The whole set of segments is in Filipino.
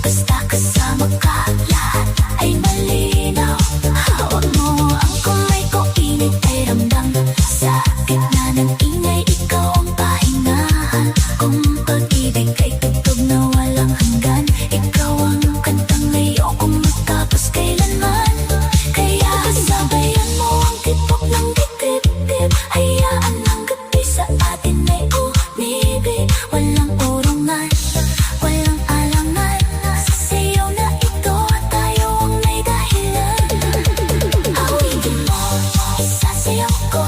Basta kasama ka, lahat ay malinaw. Hawak mo ang kamay ko, init ay ramdam. Sa gitna ng ingay, ikaw ang pahingahan. Kung pag-ibig ay tugtog na walang hanggan, ikaw ang kantang ayokong matapos kailanman. Kaya sabayan mo ang tibok ng dibdib. Hayaan ang gabi sa atin ay umibig. Walang urungan, walang alangan. Sasayaw na ito, tayo ang may dahilan. Awitin mo, isasayaw ko.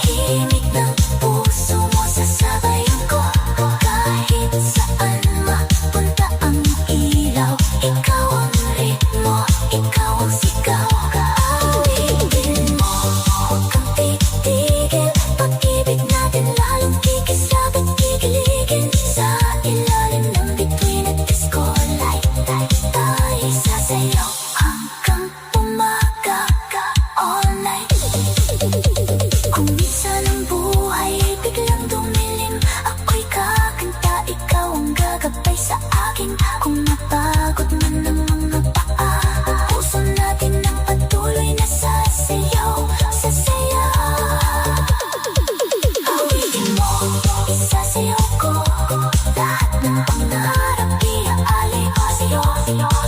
Himig ng puso mo, sasabayan ko. Kahit saan mapunta ang ilaw, ikaw ang ritmo, ikaw ang sigaw. Awitin mo, huwag kang titigil. Pag-ibig natin lalong kikislapit, kikiligin. Sa ilalim ng bituin at disco light, tayo sasayaw hanggang umaga, all night. Kung minsan ang buhay biglang dumilim, ako'y kakanta, ikaw ang gagabay sa akin. Kung napagod man ang mga paa, puso natin ang patuloy na sasayaw, sasayaw. Awitin mo, isasayaw ko. Lahat ng pangarap iaalay ko sa'yo.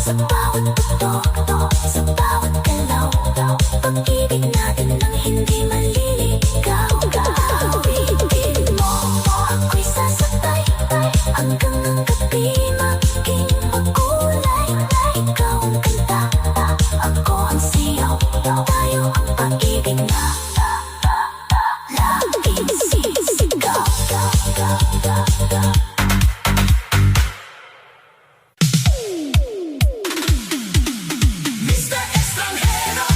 Sa bawat putok, sa bawat galaw, pag-ibig natin ang hindi maliligaw. Awitin mo, ako'y sasabay hanggang ang gabi maging makulay. Ikaw ang kanta, ako ang siyaw, tayo ang pag-ibig na laging sisigaw. Mr. Extranjero,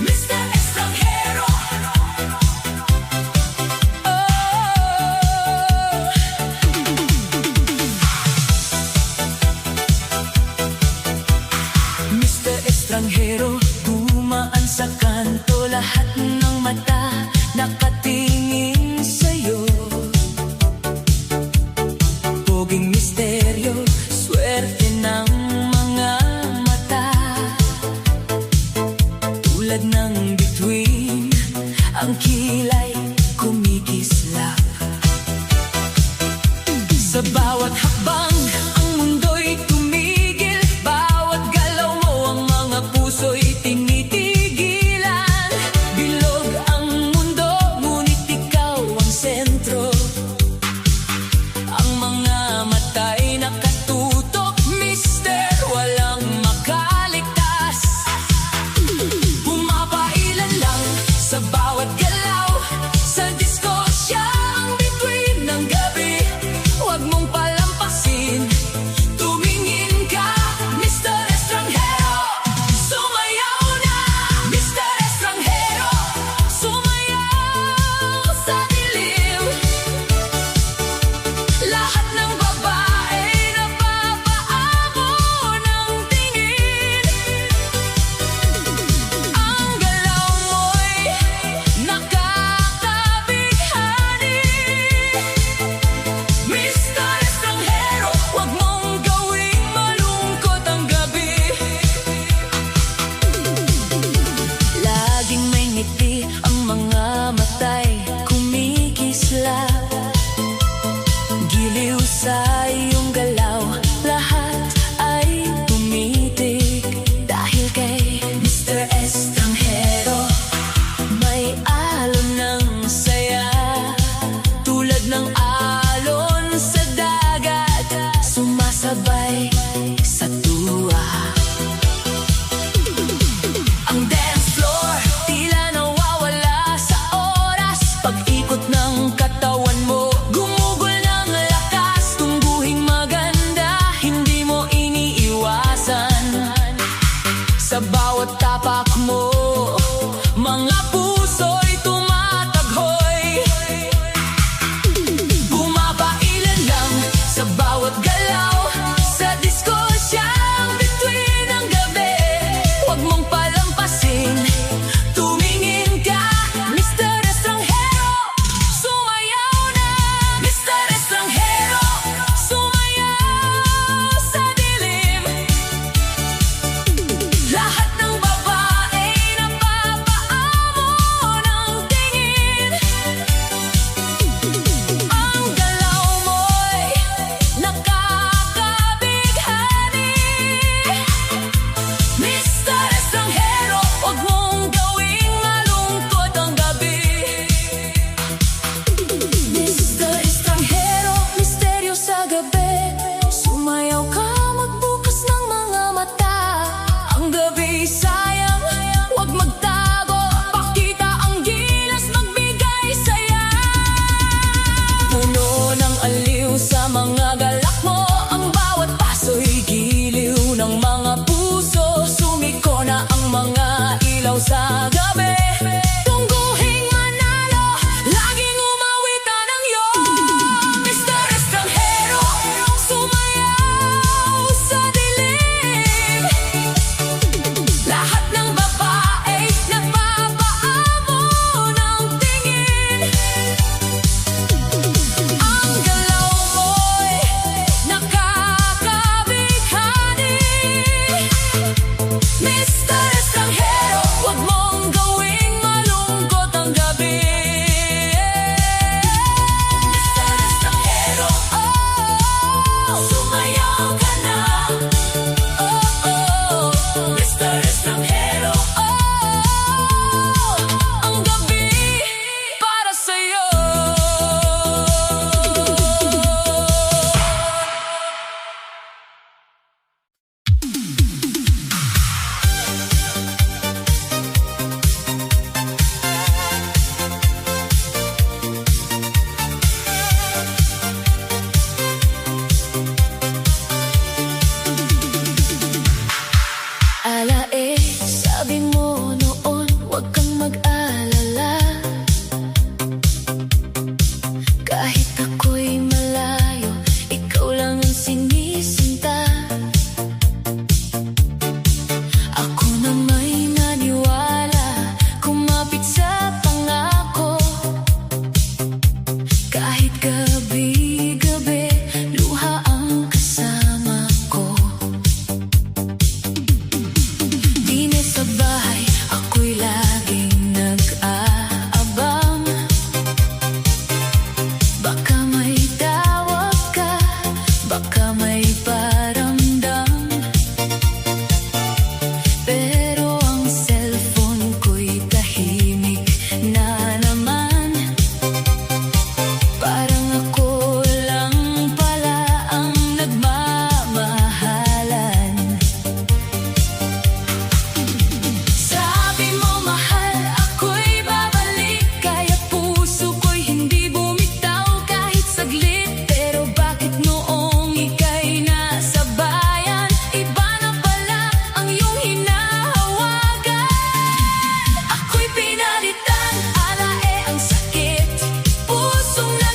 Mr. Extranjero. Mr. Extranjero, dumaan sa kanto, lahat ng mata nakatingin sa'yo. Poging misteryo, swerte ng mga mata. Tulad ng bituin, ang kilay kumikislap. Sa bawat hakbang, ang mundo'y tumigil. Bawat galaw mo, ang mga puso'y tinitigilan. Bilog ang mundo, ngunit ikaw ang sentro. Ang mga mata'y nakatutok, mister, walang makaligtas. Pumapailan lang sa bawat galaw, sa disco siya ang bituin ng gabi. Huwag mong palampasin, tumingin ka, Mr. Extranjero. Sumayaw na, Mr. Extranjero. Sumayaw sa dilim,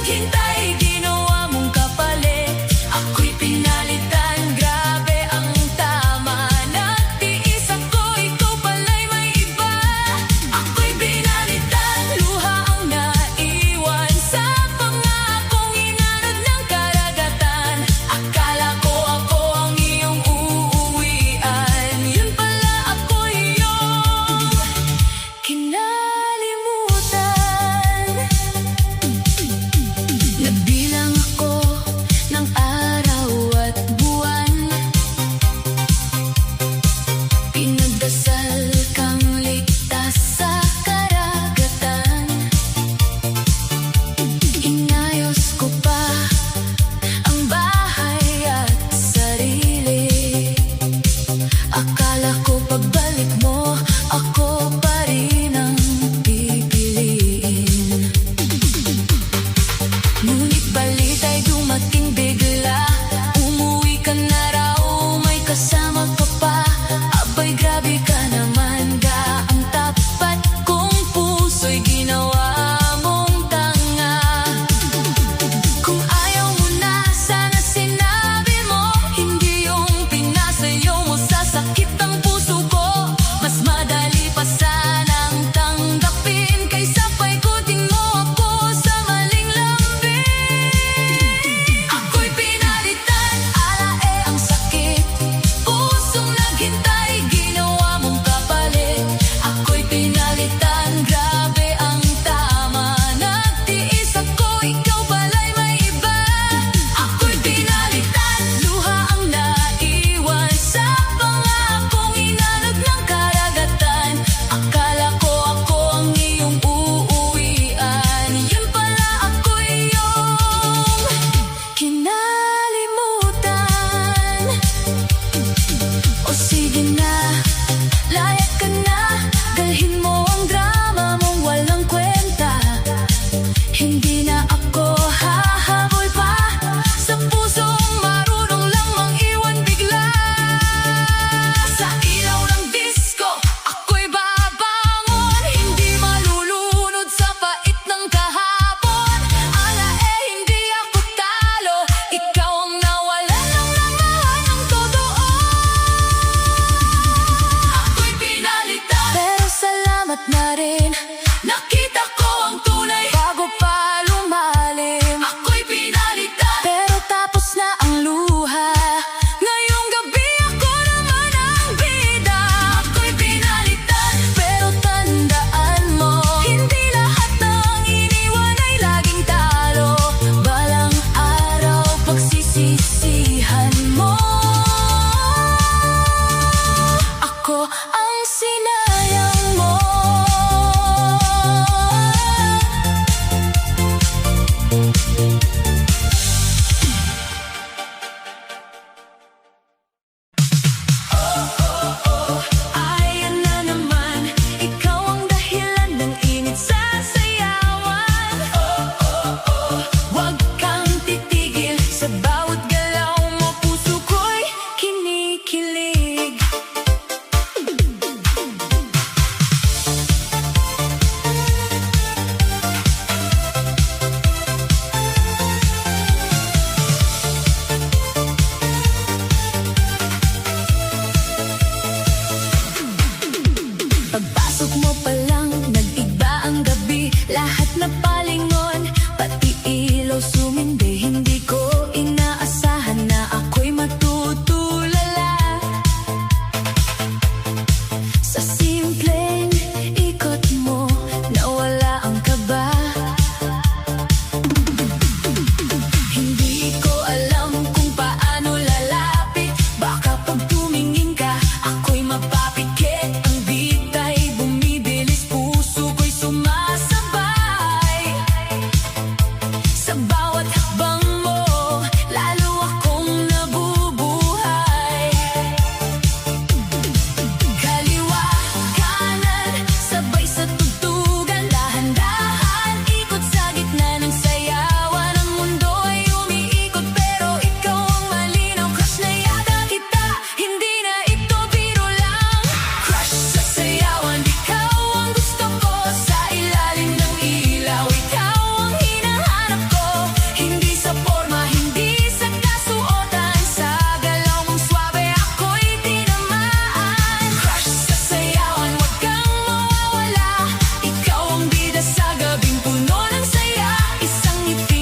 naghintay, ginawa mong kapalit. Ako'y pinalitan, grabe ang tama. Nagtiis ako, ikaw pala'y may iba. Ako'y pinalitan, luha ang naiwan sa pangakong inanod ng karagatan. Akala ko ako ang iyong uuwian, yun pala ako iyong kinalimutan. Nagbilang ako ng araw at buwan, pinagdasal kang ligtas sa karagatan. Inayos ko pa ang bahay at sarili. Akala ko pagbalik mo, ako pa rin ang pipiliin. Ngunit balita'y dumating bigla, umuwi ka na raw, may kasama ka pa. Abay grabe ka naman, ang tapat kong puso'y ginawa mong tanga. Kung ayaw mo na, sana sinabi mo, hindi yung pinasayaw mo sa sakit ng puso ko. Mas madali pa sanang tanggapin kaysa paikutin mo ako sa maling lambing.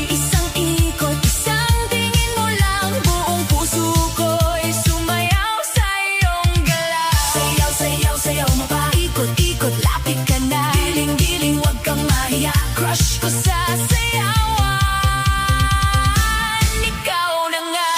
Iisang ikot, isang tingin mo lang, buong puso ko'y sumayaw sa iyong galaw. Sayaw, sayaw, sayaw mo pa, ikot, ikot, lapit ka na. Giling, giling, wag kang mahiya, crush ko sa sayawan. Ikaw na nga.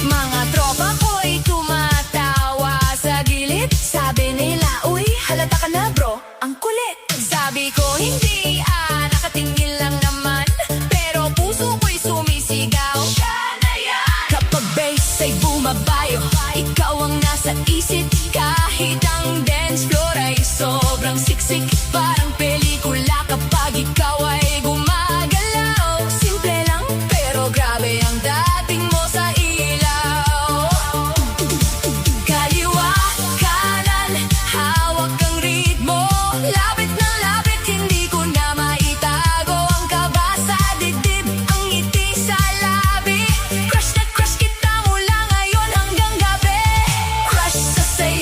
Mga tropa ko'y tumatawa sa gilid. Sabi nila, uy, halata ka na bro, ang kulit. Sabi ko, hindi nakatingin lang naman. Pero puso ko'y sumisigaw, siya na yan. Kapag bass ay bumabayo, ikaw ang nasa isip. Kahit ang dance floor ay sobrang siksik. Parang pelikula kapag ikaw ay gumagalaw. Simple lang pero grabe ang dating mo sa ilaw. Kaliwa, kanan, hawak ang ritmo. Lapit na lapit, hindi ko na maitago ang kaba sa dibdib, ang ngiti sa labi. Crush na crush kita mula ngayon hanggang gabi. Crush sa sayo.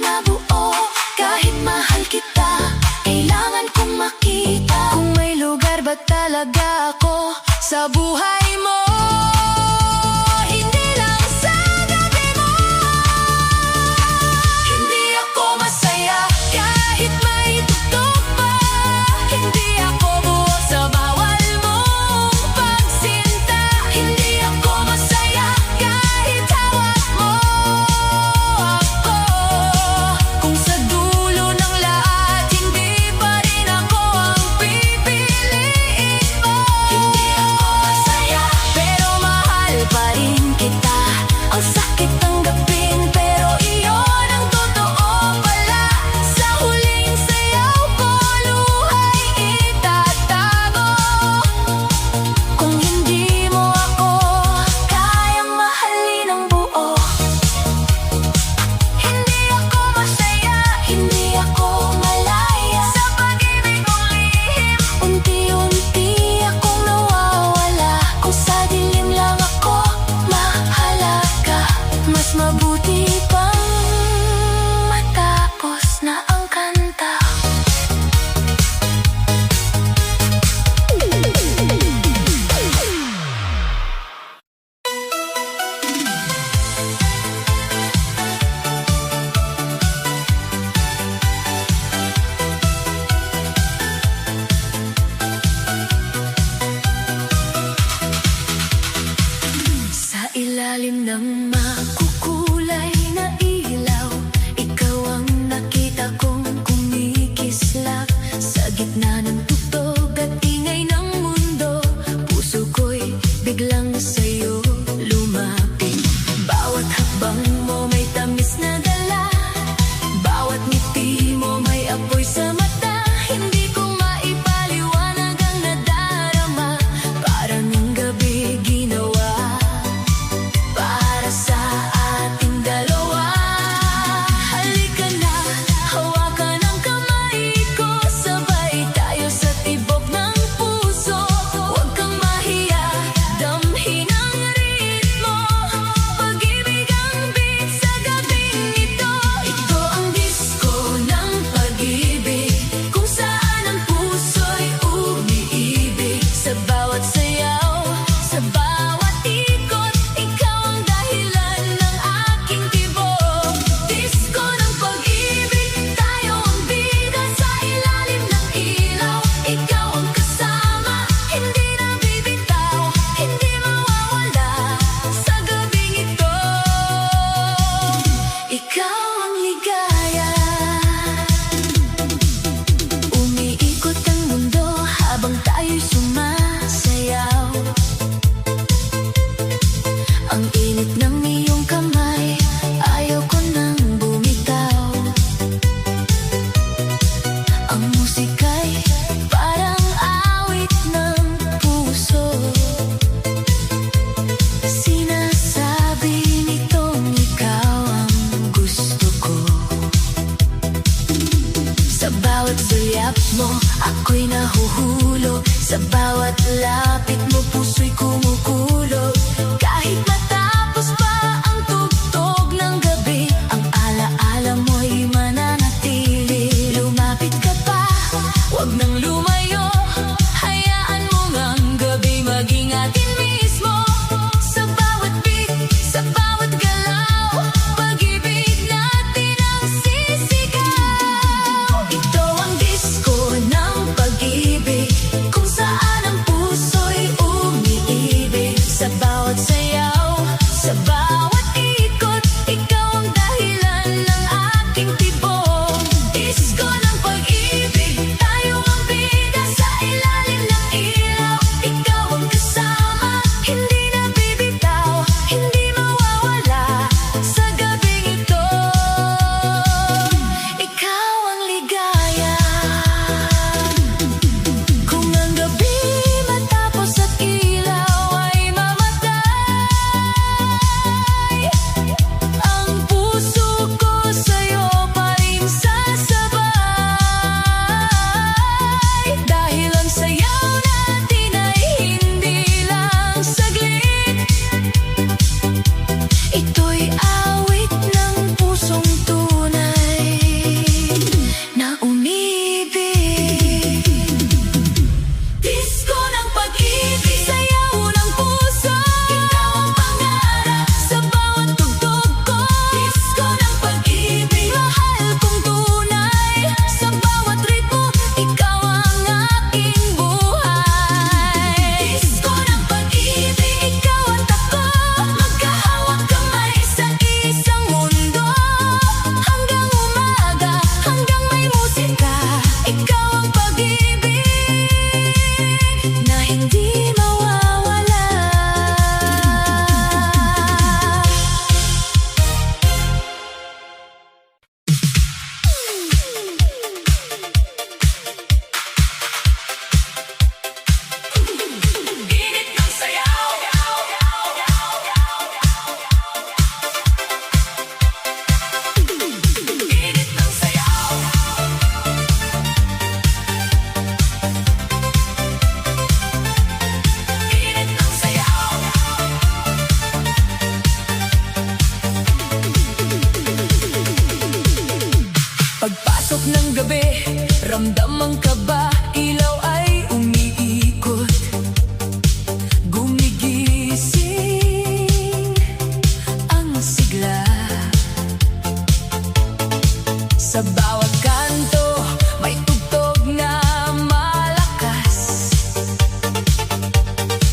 na buo. Kahit mahal kita, kailangan kong makita kung may lugar ba talaga ako sa buhay mo. Hindi lang sa gabi mo. Hindi ako masaya kahit may tugtog pa. Hindi ako buo sa bawal mong pagsinta. Hindi ako masaya kahit hawak mo ako. Kung sa dulo ng lahat, hindi pa rin ako ang pipiliin mo. Hindi ako masaya, pero mahal pa rin kita. Ang sakit tanggapin, pero iyon ang totoo pala. Sa huling sayaw ko, luha'y itatago. Kung hindi mo ako kayang mahalin ng buo. Hindi ako masaya, hindi ako malaya sa pag-ibig mong lihim. Unti-unti akong nawawala. Kung sa dilim lang ako mahalaga, mas mabuti pang matapos na ang kanta. Sa ilalim ng makukulay na ilaw, ikaw ang nakita kong kumikislap. Sa gitna ng tugtog at ingay ng mundo, puso ko'y biglang sa'yo lumapit. Bawat hakbang mo may tamis na dala, bawat ngiti mo may apoy sa mata. Hindi ko maipaliwanag ang nadarama, para ng gabi ginawa para sa ating dalawa. Halika na, hawakan ang kamay ko, sabay tayo sa tibok ng puso. Huwag kang mahiya, damhin ang ritmo. Pag-ibig ang beat sa gabing ito. Ito ang disco ng pag-ibig, kung saan ang puso'y umiibig. Sa bawat sayaw, sa bawat ikot, ikaw ang dahilan ng aking tibok. Disco ng pag-ibig, tayo ang bida sa ilalim ng ilaw. Ikaw ang kasama, hindi nabibitaw, hindi mawawala sa gabing ito. Ikaw ang ligaya. Umiikot ang mundo habang tayo'y sumasayaw. Ang init ng iyong kamay, ayaw ko nang bumitaw. Ang musika'y parang awit ng puso. Sinasabi nitong ikaw ang gusto ko. Sa bawat sulyap mo, ako'y nahuhulog. Sa bawat lapit mo, puso'y kumukulog. Kahit matapos pa ang tugtog ng gabi, ang alaala mo'y mananatili. Lumapit ka pa, huwag nang lumayo. Hayaan mo ngang gabi maging atin mismo. Sa bawat beat, sa bawat galaw, pag-ibig natin ang sisigaw. Ito ang disco ng pag-ibig, kung saan ang puso'y umiibig. Sa bawat sayaw, sa Pagpasok ng gabi, ramdam ang kaba. Ilaw ay umiikot, gumigising ang sigla. Sa bawat kanto, may tugtog na malakas.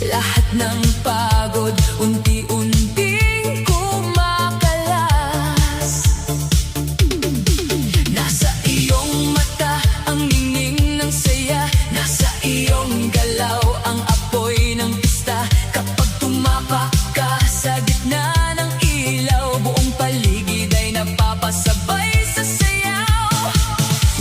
Lahat ng pagod, unti-unting kumakalas. Nasa iyong mata ang ningning ng saya. Nasa iyong galaw ang apoy ng pista. Kapag tumapak ka sa gitna ng ilaw, buong paligid ay napapasabay sa sayaw.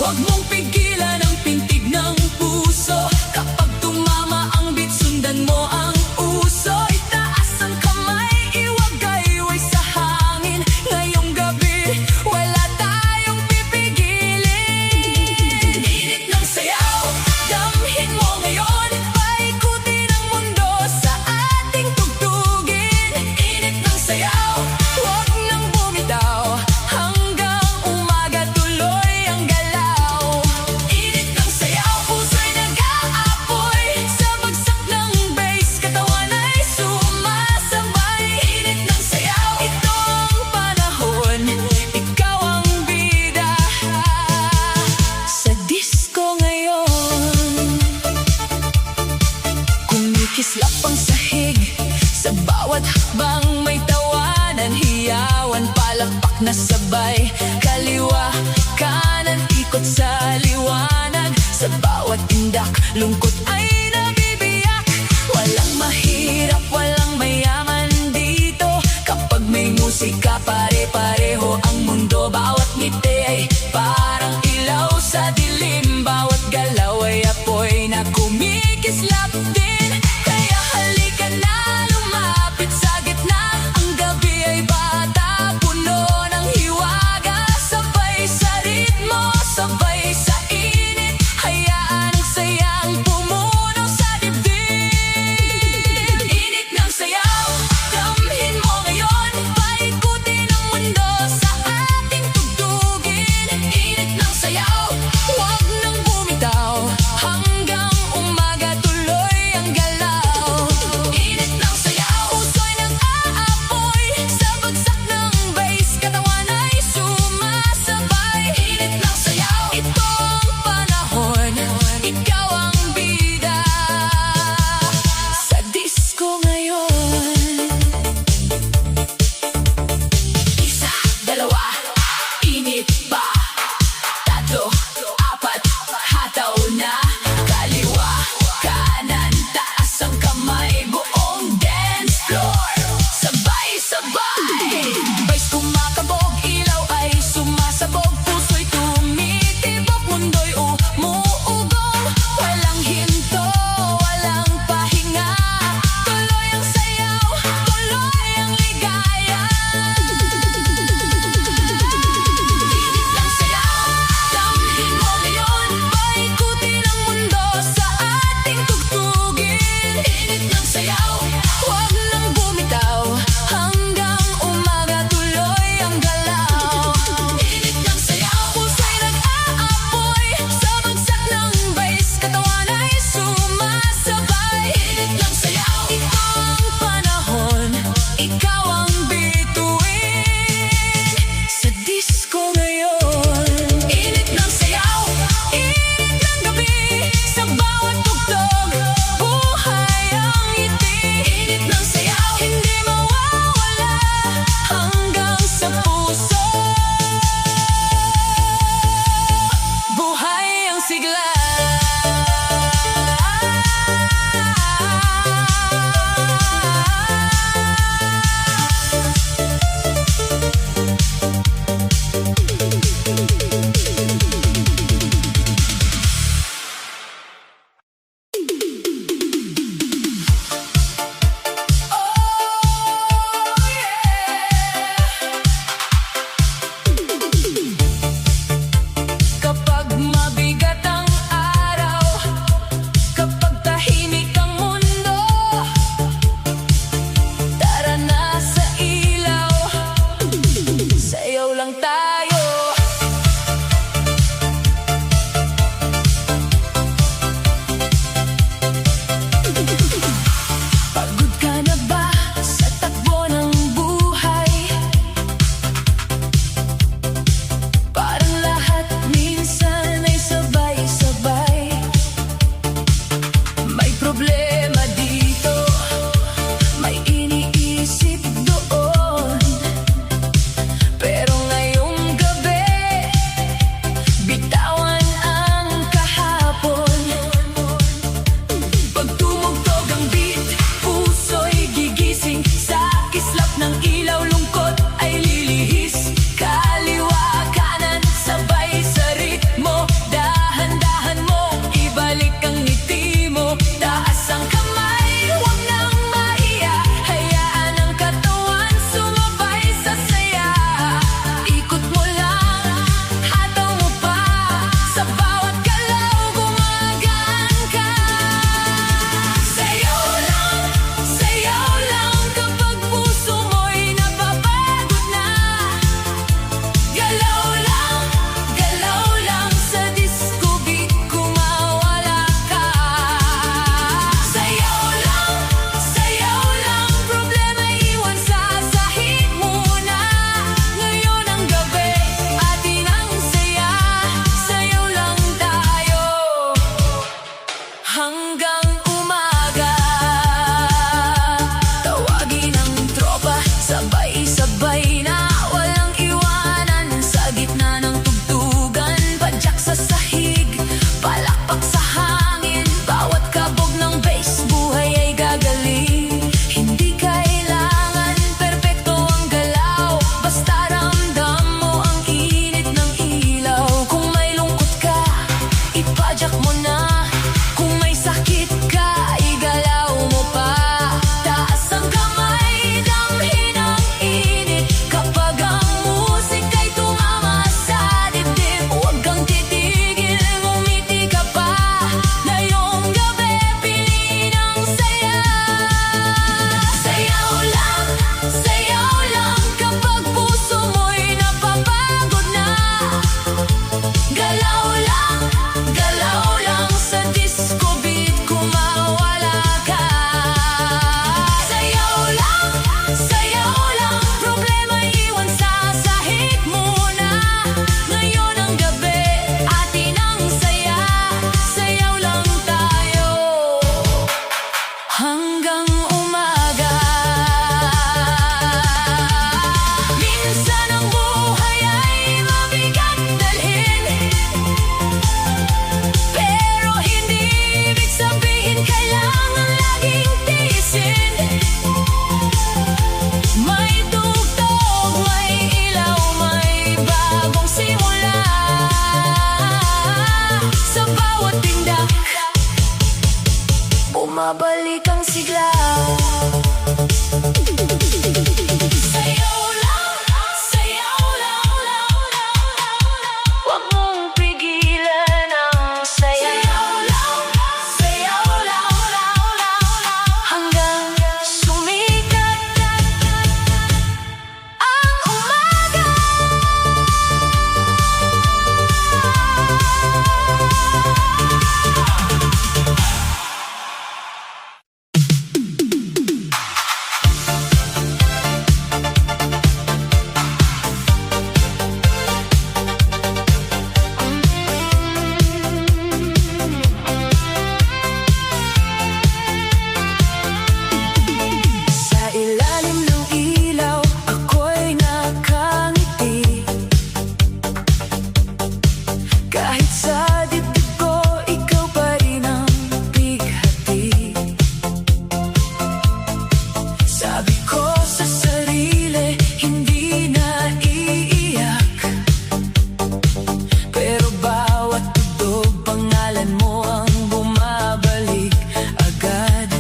Huwag mong pigilan ang pintig ng puso. Kapag tumama ang beat, sundan mo ang uso. Itaas ang kamay, iwagayway sa hangin. Ngayong gabi, wala tayong pipigilin. Init ng sayaw, damhin mo ngayon. Paikutin ang mundo sa ating tugtugin. Init ng sayaw, huwag nang bumitaw. Hanggang umaga tuloy ang galaw. Init ng sayaw, puso'y nag-aapoy. Sa bagsak ng bass, katawan ay sumasabay. Init ng sayaw, ito ang panahon. Ikaw ang bida sa disco ngayon. Kumikislap ang sahig, sa bawat hakbang may tawanan. Hiyawan, palakpak na sabay. Kaliwa, kanan, ikot sa liwanag. Sa bawat tindak, lungkot ay nabibiyak. Walang mahirap, walang mayaman dito. Kapag may musika, pare-pareho ang mundo. Bawat ngiti ay parang ilaw sa dilim. Bawat galaw ay apoy na kumikislap din. Kaya halika na, lumapit sa gitna. Ang gabi ay bata, puno ng hiwaga. Sabay sa ritmo, sabay sa init. Hayaan ang sayang pumuno sa dibdib. Init ng sayaw, damhin mo ngayon. Paikutin ang mundo sa ating tugtugin. Init ng sayaw, huwag nang bumitaw. Hanggang umaga tuloy ang galaw. Init ng sayaw, puso'y nag-aapoy. Sa bagsak ng bass, katawan ay sumasabay. Init ng sayaw, ito ang panahon. Ikaw ang bida sa disco ngayon. Isa, dalawa, init pa. Tatlo, apat, hataw na. Kaliwa, kanan, taas ang kamay. Buong dance floor, sabay-sabay. Bass kumakabog, ilaw ay sumasabog. Puso'y tumitibok, mundo'y umuugong. Walang hinto, walang pahinga. Tuloy ang sayaw, tuloy ang ligaya. Init ng sayaw, damhin mo ngayon. Paikutin ang mundo sa ating tugtugin. Init ng sayaw, huwag nang bumitaw. Hanggang umaga tuloy ang galaw. Init ng sayaw, puso'y nag-aapoy. Sa bagsak ng bass, katawan ay sumasabay. Init ng sayaw, ito ang panahon. Ikaw ang bituin sa disco ngayon. Init ng sayaw, init ng gabi. Sa bawat tugtog, buhay ang ngiti. Init ng sayaw, hindi mawawala. Hanggang sa puso, buhay ang sigla. Kapag mabigat ang araw, kapag tahimik ang mundo, tara na sa ilaw. Sayaw lang tayo. bumabalik ang sigla. Sayaw lang, sayaw lang, huwag mong pigilan ang saya. Sayaw lang, hanggang sumikat ang umaga. Sa ilalim ng ilaw, ako'y nakangiti. Kahit sa dibdib ko, ikaw pa rin ang bighati. Sabi ko sa sarili, hindi na iiyak. Pero bawat tugtog, pangalan mo ang bumabalik agad.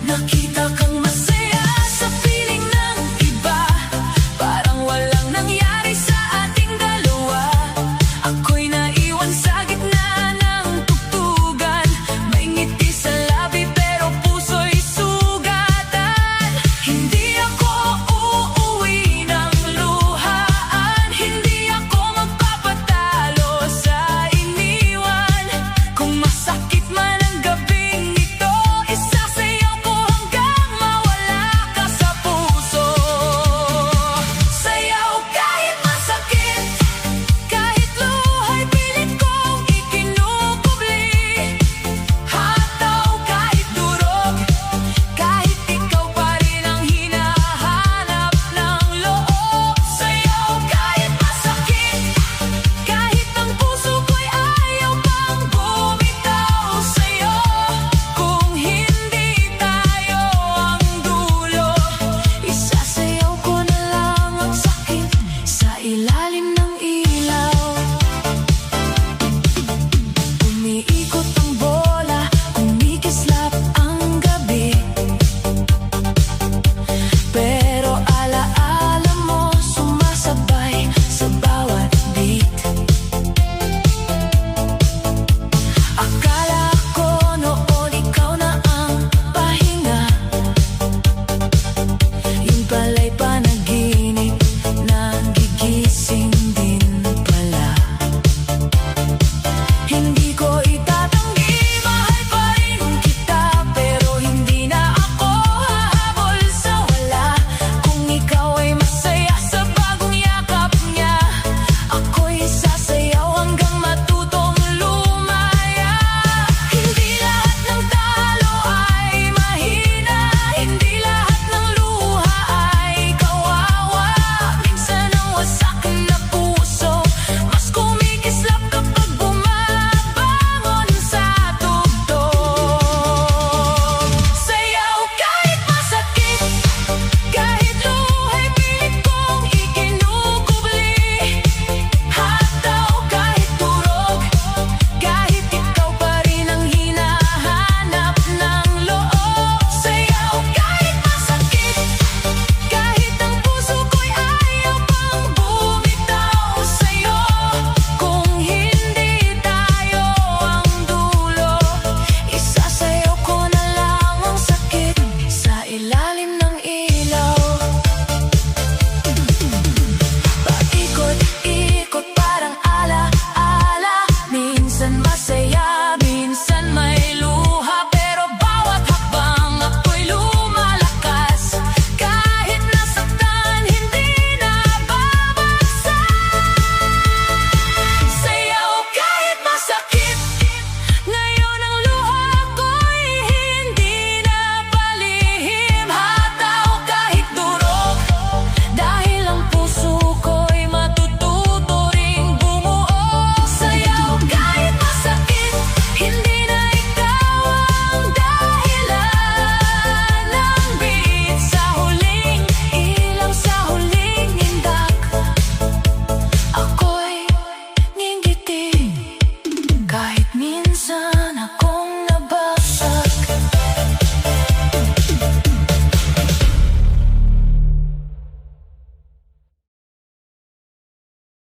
Nakita kang masaya sa piling ng iba, parang walang nangyari sa ating dalawa. Ako'y naiwan sa gitna ng tugtugan, may ngiti sa labi pero puso'y sugatan. Hindi ako uuwi ng luhaan, hindi ako magpapatalo sa iniwan. Kung masakit man ang gabing ito, isasayaw ko hanggang mawala ka sa puso. Sayaw kahit masakit, kahit luha'y pilit kong ikinukubli. Hataw kahit durog, kahit ikaw pa rin ang hinahanap ng loob. Sayaw kahit masakit, kahit ang puso ko'y ayaw pang bumitaw sa'yo. Kung hindi tayo ang dulo, isasayaw ko na lang ang sakit sa ilalim ng ilaw. Umiikot ang bola, kumikislap ang gabi. Pero alaala mo, sumasabay sa bawat beat. Akala ko noon ikaw na ang pahinga, yun pala'y panaginip, nagigising din pala. Hindi ko itatanggi, mahal pa rin kita, pero hindi na ako hahabol sa wala. Kung ikaw ay masaya sa bagong yakap niya, ako'y sasayaw hanggang matutong lumaya. Hindi lahat ng talo ay mahina, hindi lahat ng luha ay kawawa. Minsan ang wasak na puso, mas kumikislap kapag bumabangon sa tugtog. Sayaw kahit masakit, kahit luha'y pilit kong ikinukubli. Hataw kahit durog, kahit ikaw pa rin ang hinahanap ng loob. Sayaw kahit masakit, kahit ang puso ko'y ayaw pang bumitaw sa'yo. Kung hindi tayo ang dulo, isasayaw ko na lang ang sakit sa ilalim ng ilaw. Paikot-ikot parang ala-ala, minsan masaya, minsan may luha. Pero bawat hakbang ako'y lumalakas, kahit nasaktan, hindi na babagsak. Sayaw kahit masakit, ngayon ang luha ko'y hindi na palihim. Hataw kahit durog, dahil ang puso ko'y matututo ring bumuo. Sayaw kahit masakit, hindi na ikaw ang dahilan ng beat sa huling ilaw, sa huling indak. Ako'y ngingiti kahit minsan